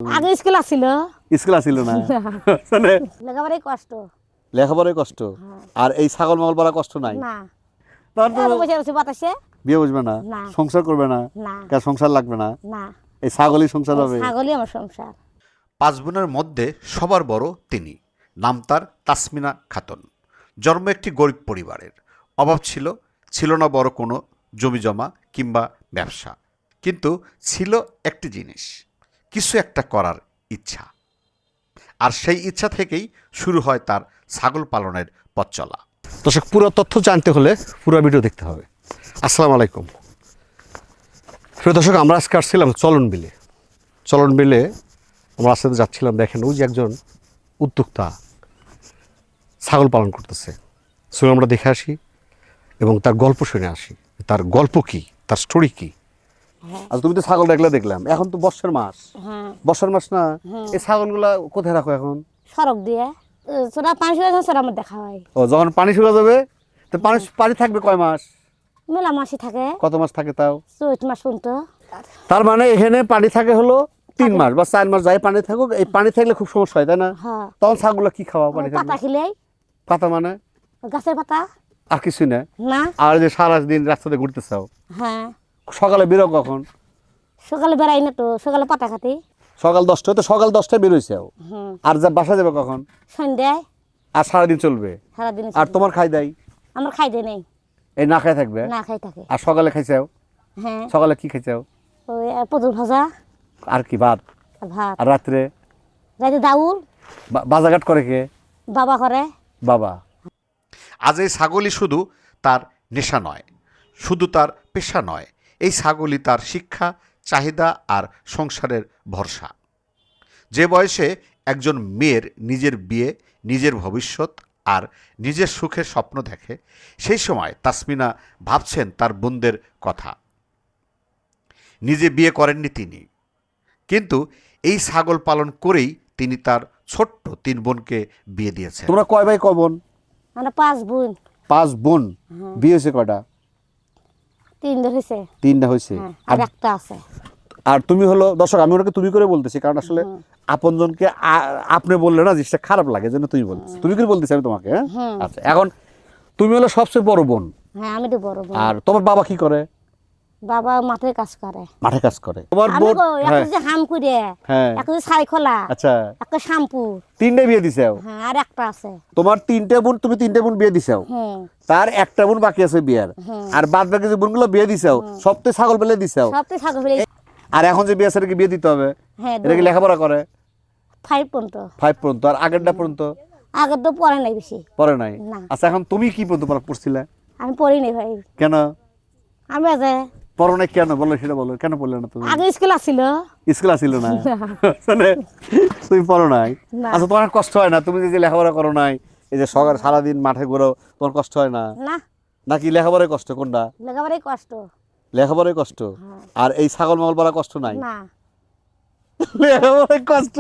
আগে স্কুল আছিল স্কুল আছিল না মানে লেখাপড়াই কষ্ট লেখাপড়ায় কষ্ট আর এই ছাগল মাগল পালা কষ্ট নাই না তখন তো বসে বসে বাতাসে বিয়ে বুঝবে না না। সংসার করবে না না কার সংসার লাগবে না না এই ছাগলই সংসার হবে ছাগলই আমার সংসার। 5 বোনের মধ্যে সবার বড় তিনি। নাম তার তাসমিনা খাতুন। জন্ম একটি গরিব পরিবারের। অভাব ছিল না বড় কোনো জমি জমা কিংবা ব্যবসা, কিন্তু ছিল একটি জিনিস, কিছু একটা করার ইচ্ছা। আর সেই ইচ্ছা থেকেই শুরু হয় তার ছাগল পালনের পথ চলা। দর্শক, পুরো তথ্য জানতে হলে পুরো ভিডিও দেখতে হবে। আসসালামু আলাইকুম প্রিয় দর্শক, আমরা আজকে আসছিলাম চলন বিলে আমরা আস্তে যাচ্ছিলাম। দেখেন ওই যে একজন উদ্যোক্তা ছাগল পালন করতেছে, চলুন আমরা দেখে আসি এবং তার গল্প শুনে আসি। তার গল্প কি, তার স্টোরি কি। আচ্ছা, তুমি তো ছাগল দেখলাম, এখন তো বর্ষার মাস। বর্ষার মাস না, এই ছাগলগুলা কোথায় রাখো এখন? সড়ক দিয়ে সোনা পানি শুকায় সোনা আমার দেখা হয়। ও, যখন পানি শুকা যাবে তো পানি থাকবে কয় মাস? মেলা মাসি থাকে। কত মাস থাকে তাও? চৈত মাস পর্যন্ত। তার মানে এখানে পানি থাকে হলো 3 মাস বা 4 মাস, যাই পানি থাকুক। এই পানি থাকলে খুব সমস্যা হয়, তাই না? তখন ছাগলগুলো কি খাওয়া? পানি পাতা খেলে পাতা মানে গাছের পাতা, আর কিছু না। না আর যে সারাদিন রাস্তাতে ঘুরতে চাও, হ্যাঁ সকালে বেরো কখন? সকালে বেড়াই না তো, সকালে পাতা খাতি। সকাল 10টায়, তো সকাল 10টায় বেরোইছে। আর যা বাসা যাবে কখন? সন্ধ্যায়। আর সারাদিন চলবে। সারাদিন আর তোমার খাই দেয়? আমার খাইতে নেই, এই না খাই থাকবে। না খাই থাকে। আর সকালে খাইছাও? হ্যাঁ, সকালে কি খাইছাও? ওই পটল ভাজা আর কি? ভাত। আর ভাত। আর রাত্রে রাতে দাউল। বাজারঘাট করে কে? বাবা করে। বাবা। আজ এই ছাগলই শুধু তার নেশা নয়, শুধু তার পেশা নয়, এই ছাগলই তার শিক্ষা, চাহিদা আর সংসারের ভরসা। যে বয়সে একজন মেয়ের নিজের বিয়ে, নিজের ভবিষ্যৎ আর নিজের সুখের স্বপ্ন দেখে, সেই সময় তাসমিনা ভাবছেন তার বোনদের কথা। নিজে বিয়ে করেননি তিনি, কিন্তু এই ছাগল পালন করেই তিনি তার ছোট্ট 3 বোনকে বিয়ে দিয়েছেন। তোমরা কয় ভাই কয় বোন? আমরা 5 বোন। 5 বোন। বিয়ে হয়েছে কয়টা? 3 হয়েছে। 3টা হয়েছে। আর একটা আছে। আর তুমি হলো, দর্শক আমি ওনাকে তুমি করে বলতেছি, কারণ আসলে আপনজনকে আপনি বললে না জিনিসটা খারাপ লাগে, জন্য তুমি বলতেছি। তুমি করে বলতেছি আমি তোমাকে। হ্যাঁ, আচ্ছা। এখন তুমি হলো সবচেয়ে বড় বোন। হ্যাঁ, আমি তো বড় বোন। আর তোমার বাবা কি করে? বাবা মাঠে কাজ করে। মাঠে কাজ করে। তোমার আমি বোন একটা যে হাম করে, হ্যাঁ, একটা যে সাইখলা, আচ্ছা, একটা শ্যাম্পু। 3টে বিয়ে দিছাও? হ্যাঁ, আর একটা আছে। তোমার 3টে বোন, তুমি 3টে বোন বিয়ে দিছাও। হুম। তার একটা বোন বাকি আছে বিয়ার। আর বাদ বাকি যে বোনগুলো বিয়ে দিছাও সব তো ছাগল পেলে দিছাও। সব তো ছাগল ফেলে। আর এখন যে বিয়ে সেটাকে বিয়ে দিতে হবে। হ্যাঁ, এটা কি লেখাপড়া করে? 5 পর্যন্ত। 5 পর্যন্ত। আর আগেরটা পর্যন্ত আগে তো পড়ে নাই বেশি। পরে নাই? না। আচ্ছা, এখন তুমি কি পর্যন্ত পড়ছিলে? আমি পড়ি নাই ভাই। কেন আমি আজ পড়ো নাই? কেন বলো, সেটা বলো, কেন পড়লে না তুমি? আগে স্কুল আছিল। স্কুল আসিল না মানে তুমি পড়ো নাই? না। আচ্ছা, তোমার কষ্ট হয় না? তুমি যে লেখাপড়া করো নাই, এই যে সকাল সারাদিন মাঠে ঘোরো, তোমার কষ্ট হয় না? না, নাকি লেখাপড়ায় কষ্ট? কোনটা? লেখাপড়াই কষ্ট। লেখাপড়ায় কষ্ট। আর এই ছাগল মাগল পালা কষ্ট নাই? না, লেখাপড়ায় কষ্ট,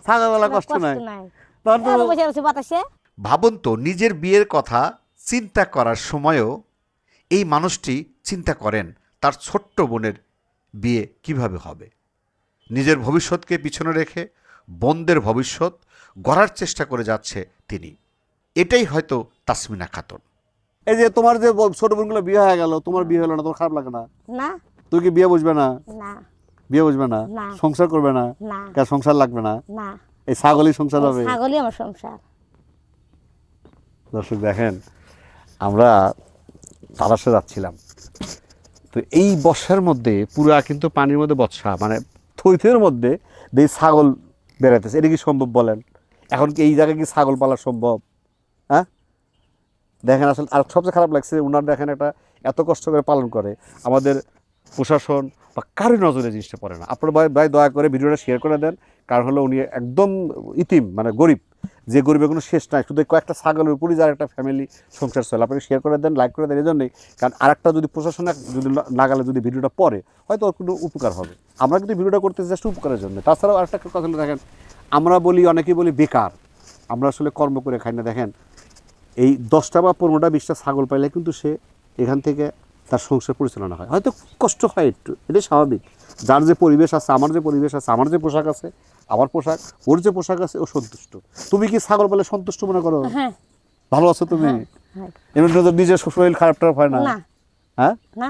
ছাগল পালা কষ্ট নাই। নাই। তখন তো বসে বসে বাতাসে। ভাবুন তো, নিজের বিয়ের কথা চিন্তা করার সময়ও এই মানুষটি চিন্তা করেন তার ছোট্ট বোনের বিয়ে কিভাবে হবে। নিজের ভবিষ্যৎকে পিছনে রেখে বোনদের ভবিষ্যৎ গড়ার চেষ্টা করে যাচ্ছে তিনি। এটাই হয়তো তাসমিনা খাতুন। এই যে তোমার যে ছোট বোনগুলো বিয়ে হয়ে গেল, তোমার বিয়ে হলো না, তোমার খারাপ লাগে না? না, তুই কি বিয়ে বুঝবে না? না, বিয়ে বুঝবে না? না। সংসার করবে না? না, কার সংসার লাগবে না? না। এই ছাগলই সংসার হবে। ছাগলই আমার সংসার। দর্শক দেখেন, আমরা তারাসে যাচ্ছিলাম, তো এই বর্ষার মধ্যে পুরা কিন্তু পানির মধ্যে বর্ষা, মানে থইথের মধ্যে এই ছাগল বেড়াইতেছে। এটা কি সম্ভব বলেন? এখন কি এই জায়গায় কি ছাগল পালা সম্ভব? হ্যাঁ, দেখেন আসলে। আর সবচেয়ে খারাপ লাগছে, ওনার দেখেন একটা এত কষ্ট করে পালন করে, আমাদের প্রশাসন বা কারোর নজরে জিনিসটা পড়ে না। আপনারা ভাই দয়া করে ভিডিওটা শেয়ার করে দেন, কারণ হলো উনি একদম ইতিম, মানে গরিব, যে গরিবের কোনো শেষ নাই। শুধু কয়েকটা ছাগলের উপরই যার একটা ফ্যামিলি সংসার চলে। আপনাকে শেয়ার করে দেন, লাইক করে দেন, এই জন্যই। কারণ আরেকটা যদি প্রশাসনে যদি নাগালে যদি ভিডিওটা পড়ে, হয়তো ওর কোনো উপকার হবে। আমরা কিন্তু ভিডিওটা করতে জাস্ট উপকারের জন্য। তাছাড়াও আরেকটা কথা হলো, দেখেন আমরা বলি, অনেকেই বলি বেকার, আমরা আসলে কর্ম করে খাই না। দেখেন এই 10টা বা 15টা 20টা ছাগল পাইলে কিন্তু সে এখান থেকে তার সংসার পরিচালনা হয়। হয়তো কষ্ট হয় একটু, এটাই স্বাভাবিক। যার যে পরিবেশ আছে, আমার যে পরিবেশ আছে, আমার যে পোশাক আছে, আমার পোশাক, ওর যে পোশাক আছে ও সন্তুষ্ট। তুমি কি ছাগল বলে সন্তুষ্ট মনে করো? হ্যাঁ। ভালো আছো তুমি? হ্যাঁ। এমনি তো নিজের শরীর খারাপ টারাপ হয় না? না হ্যাঁ। না।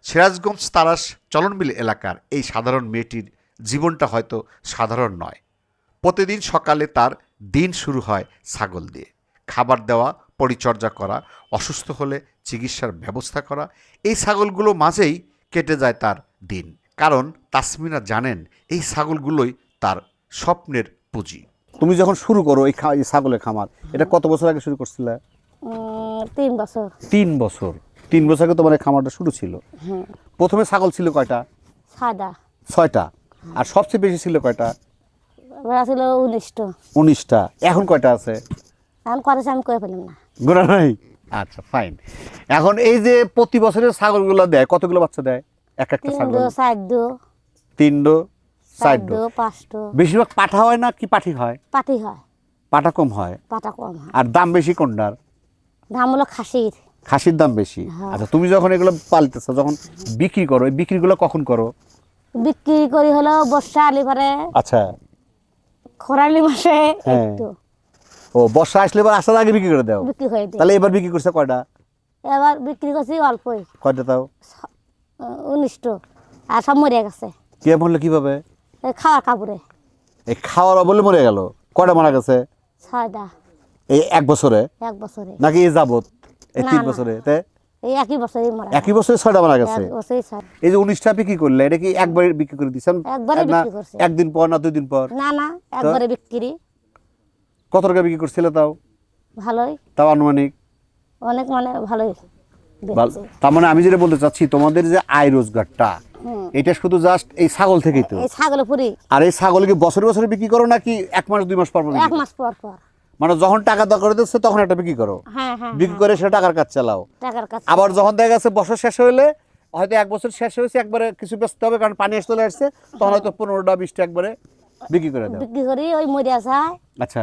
সিরাজগঞ্জ তারাস চলনবিল এলাকার এই সাধারণ মেয়েটির জীবনটা হয়তো সাধারণ নয়। প্রতিদিন সকালে তার দিন শুরু হয় ছাগল দিয়ে। খাবার দেওয়া, পরিচর্যা করা, অসুস্থ হলে চিকিৎসার ব্যবস্থা করা, এই ছাগলগুলো মাঝেই কেটে যায় তার দিন। কারণ তাসমিনা জানেন এই ছাগলগুলোই তার স্বপ্নের পুঁজি। তুমি যখন শুরু করো এই এই ছাগলের খামার, এটা কত বছর আগে শুরু করছিলে? 3 বছর। 3 বছর। 3 বছর আগে তোমার এই খামারটা শুরু ছিল। হ্যাঁ। প্রথমে ছাগল ছিল কয়টা? সাদা 6টা। আর সবচেয়ে বেশি ছিল কয়টা? ওরা ছিল 19টা। 19টা। এখন কয়টা আছে? এখন করেছে আমি কয়ে ফেলাম না। গোনা নাই? আচ্ছা, ফাইন। এখন এই যে প্রতি বছরের ছাগলগুলো দেয়, কতগুলো বাচ্চা দেয় এক একটা ছাগল? 3 4 3 4 5 বেশিরভাগ পাঠা হয় না কি পাঠি হয়? পাটি হয়। পাঠা কম হয়। পাটা কম হয়। আর দাম বেশি কোনটার? দাম হলো খাসির। খাসির দাম বেশি। হ্যাঁ। আচ্ছা, তুমি যখন এগুলো পালতেছো, যখন বিক্রি করো, এই বিক্রিগুলো কখন করো? বিক্রি করি হলো বর্ষা আলি পরে, আচ্ছা। খরালি মাসে হ্যাঁ। একটু ও, বর্ষা আসলে এবার আসার আগে বিক্রি করে দাও? বিক্রি হয়ে যায়। তাহলে এবার বিক্রি করছে কয়টা? এবার বিক্রি করছি অল্পই, কয়টা তাও? 19টা। আর সব মরে গেছে কে বললো কিভাবে? এই খাওয়ার কাপড়ে। এই খাওয়ার বলে মরে গেল? কয়টা মারা গেছে 6টা এই 1 বছরে? 1 বছরে। নাকি এই যাবত এই না, 3 না। বছরে? তে এই একই বছরই মরা একই বছরে 6টা মারা গেছে? এক বছরই 6। এই যে 19টা বিক্রি করলে, এটা কি একবারে বিক্রি করে দিচ্ছেন? একবারে না বিক্রি করছে। একদিন পর না 2 দিন পর? না না, একবারে বিক্রি। কত টাকা বিক্রি করছিলে তাও? ভালোই, তাও আনুমানিক? অনেক মানে ভালোই বেচছে। তার মানে আমি যেটা বলতে চাচ্ছি, তোমাদের যে আয় রোজগারটা, এটা শুধু জাস্ট এই ছাগল থেকেই তো? এই ছাগলে পুরি আর এই ছাগল কি বছরে বছরে বিক্রি করো নাকি 1 মাস 2 মাস পর পর বিক্রি 1 করো? মাস পর পর। মানে যখন টাকা দরকার হচ্ছে তখন একটা বিক্রি করো? হ্যাঁ হ্যাঁ। বিক্রি করে সেটা টাকার কাজ চালাও। টাকার কাছে। আবার যখন দেখা গেছে বছর শেষ হইলে, হয়তো 1 বছর শেষ হয়েছে, একবারে কিছু বেচতে হবে কারণ পানি এসে চলে আসছে, তখন হয়তো 15টা 20টা একবারে বিক্রি করে দাও। বিক্রি করি ওই মরিয়া যায় আচ্ছা।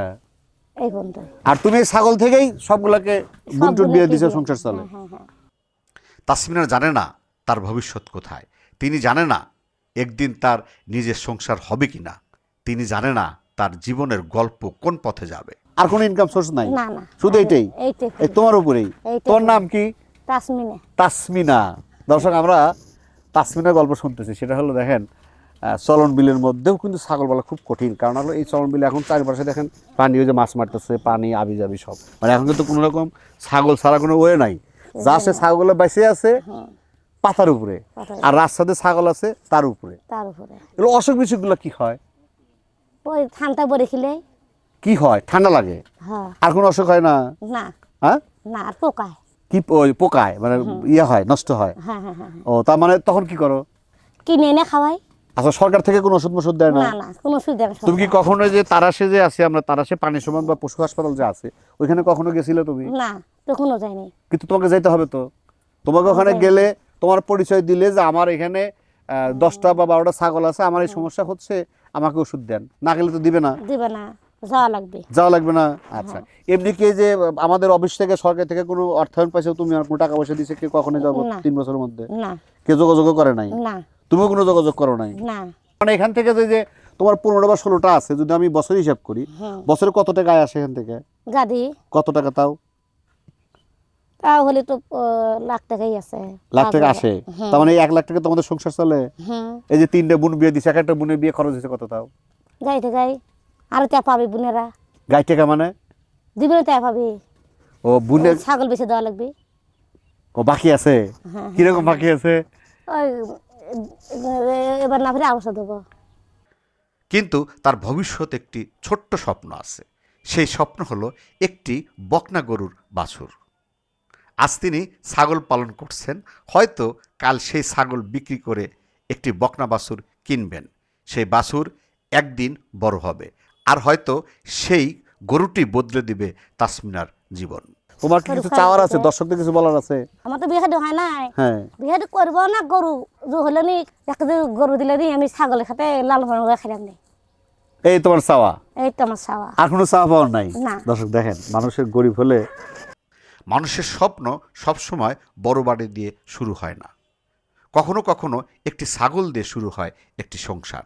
এই পর্যন্ত। আর তুমি এই ছাগল থেকেই সবগুলাকে বুনটুন দিয়ে দিছো, সবগুলোকে সংসার চলে? হ্যাঁ হ্যাঁ। তাসমিনা জানে না তার ভবিষ্যৎ কোথায়। তিনি জানে না একদিন তার নিজের সংসার হবে কিনা। তিনি জানে না তার জীবনের গল্প কোন পথে যাবে। আর কোনো ইনকাম সোর্স নাই? না না, শুধু এইটাই? এইটাই। এই তোমার উপরেই? এইটাই। তোমার নাম কি? তাসমিনে। তাসমিনা। দর্শক, আমরা তাসমিনার গল্প শুনতেছি। সেটা হলো, দেখেন, চলন বিলের মধ্যেও কিন্তু ছাগল বলা খুব কঠিন। কারণ হলো এই চলন বিলে এখন চারিপাশে দেখেন পানি, ওই যে মাছ মারতেছে, পানি আবি যাবি সব, মানে এখন কিন্তু কোনো রকম ছাগল ছাড়া কোনো ওয়ে নাই। যা আছে ছাগল বেঁচে আছে পাতার উপরে, আর রাস্তাতে ছাগল আছে তার উপরে। তার উপরে এগুলো অসুখ বিসুখগুলো কি হয়? ওই ঠান্ডা পরে খেলে কি হয়? ঠান্ডা লাগে? হ্যাঁ। আর কোনো অসুখ হয় না? না হ্যাঁ। না, আর পোকায়। কি ওই পোকায় মানে ইয়ে হয়, নষ্ট হয়? হ্যাঁ হ্যাঁ হ্যাঁ। ও, তার মানে তখন কি করো? কিনে এনে খাওয়াই। আচ্ছা, সরকার থেকে কোনো ওষুধ মষুধ দেয় না? না না, কোনো সুবিধা নেই। তুমি কি কখনো যে তারাশে যে আছে, আমরা তারাশে পানি সমান বা পশু হাসপাতাল যে আছে, ওইখানে কখনো গেছিলে তুমি? না, তখনও যায়নি। কিন্তু তোমাকে যাইতে হবে তো। তোমাকে ওখানে গেলে তোমার পরিচয় দিলে যে আমার এখানে 10টা বা 12টা ছাগল আছে, আমার এই সমস্যা হচ্ছে, আমাকে ওষুধ দেন। না গেলে তো দিবে না? দিবে না, যাওয়া লাগবে। যাওয়া লাগবে না? আচ্ছা। এমনি কি যে আমাদের অফিস থেকে, সরকার থেকে কোনো অর্থায়ন পাইছো তুমি? আর কোনো টাকা পয়সা দিছে কেউ কখনো যাবো না। 3 বছরের মধ্যে? না কেউ যোগাযোগ করে নাই? না তুমিও কোনো যোগাযোগ করো নাই? না। মানে এখান থেকে যে তোমার 15টা বা 16টা আছে, যদি আমি বছর হিসাব করি, বছরে কত টাকা আয় আসে এখান থেকে? গাদি কত টাকা তাও? তাও হলে তো লাখ টাকাই আছে। লাখ টাকা আসে? তার মানে 1 লাখ টাকা তোমাদের সংসার চলে? হুম। এই যে 3টে বোন বিয়ে দিছে, একটা বোনের বিয়ে খরচ হয়েছে কত তাও? গাইতে গাই আরো তা পাবি বোনেরা। গাই টাকা মানে? দিবে তা পাবি। ও বোনের ছাগল বেশি দেওয়া লাগবে। ও বাকি আছে? কিরকম বাকি আছে? ওই এবার না ফিরে আবশ্যক দেবো। কিন্তু তার ভবিষ্যৎ একটি ছোট্ট স্বপ্ন আছে। সেই স্বপ্ন হলো একটি বকনা গরুর বাছুর। আজ তিনি ছাগল পালন করছেন, হয়তো কাল সেই ছাগল বিক্রি করে একটি বকনা বাছুর কিনবেন। সেই বাছুর একদিন বড় হবে, আর হয়তো সেই গরুটি বদলে দিবে তাসমিনার জীবন। তোমার কি কিছু চাওয়ার আছে? দর্শকদের কিছু বলার আছে? আমার তো বিয়ে হয় নাই। হ্যাঁ। বিয়ে করবো না, গরু হলে নি একটা গরু দিলে নি আমি ছাগলের খাতে লাল খেলাম নি। এই তোমার চাওয়া? এই তো আমার চাওয়া। আর কোনো চাওয়া পাওয়ার নাই? না। দর্শক দেখেন, মানুষের গরিব হলে, মানুষের স্বপ্ন সবসময় বড় বাড়ি দিয়ে শুরু হয় না। কখনো কখনো একটি ছাগল দিয়ে শুরু হয় একটি সংসার।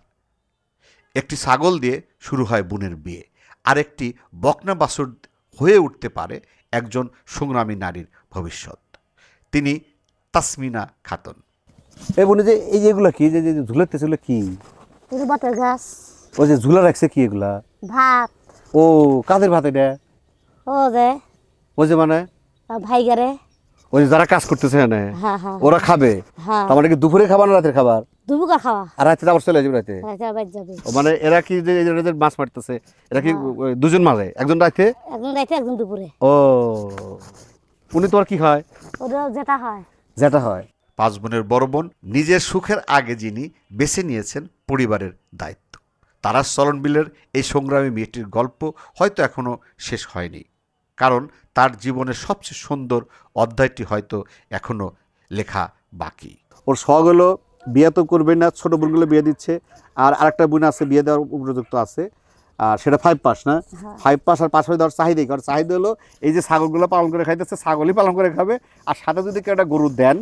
একটি ছাগল দিয়ে শুরু হয় বোনের বিয়ে, আরেকটি বকনা বাছুর হয়ে উঠতে পারে একজন সংগ্রামী নারীর ভবিষ্যৎ। তিনি তাসমিনা খাতুন। এই বোনে যে এই যেগুলা কি যে যে ঝুলাতে ছিল কি, এই যে বটের গাছ, ওই যে ঝুলা রাখছে কি এগুলা? ভাত, ও কাদের ভাত এটা? ও যে ওই যে মানে ভাই গারে। ওই যে যারা কাজ করতেছে না হ্যাঁ হ্যাঁ ওরা খাবে, হ্যাঁ, তার মানে কি দুপুরে খাবার না রাতের খাবার? দুপুকার খাওয়া, আর রাতে আবার চলে যাবে রাতে? রাতে আবার যাবে। ও মানে এরা কি যে এই যে মাছ মারতেছে এরা কি ওই দুজন মারে, একজন রাতে? একজন রাতে একজন দুপুরে। ও উনি তোমার কি হয়? ওরা যেটা হয়। যেটা হয়। 5 বোনের বড় বোন নিজের সুখের আগে যিনি বেছে নিয়েছেন পরিবারের দায়িত্ব। তারাস চলনবিলের এই সংগ্রামী মেয়েটির গল্প হয়তো এখনও শেষ হয়নি, কারণ তার জীবনের সবচেয়ে সুন্দর অধ্যায়টি হয়তো এখনও লেখা বাকি। ওর শখ হলো বিয়ে তো করবে না, ছোট বোনগুলো বিয়ে দিচ্ছে, আর আরেকটা বোন আছে বিয়ে দেওয়ার উপযুক্ত আছে, আর সেটা 5 পাস না, 5 পাস আর পাশ হয়ে দেওয়ার চাহিদাই, কারণ চাহিদা হলো এই যে ছাগলগুলো পালন করে খাইতেছে ছাগলই পালন করে খাবে, আর সাথে যদি কেউ একটা গরু দেন,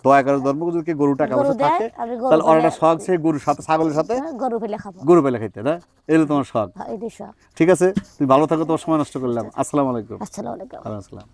দয়া করে ধর্ম যদি কেউ গরু টাকা পয়সা থাকে তাহলে ওর একটা শখ সেই গরুর সাথে ছাগলের সাথে গরু ফেলে খাবো, গরু পেলে খাইতে না, এগুলো তোমার শখ। এটাই সব। ঠিক আছে, তুমি ভালো থাকো, তোমার সময় নষ্ট করলাম। আসসালামু আলাইকুম। আসসালামু আলাইকুম। ওয়ালাইকুম আসসালাম।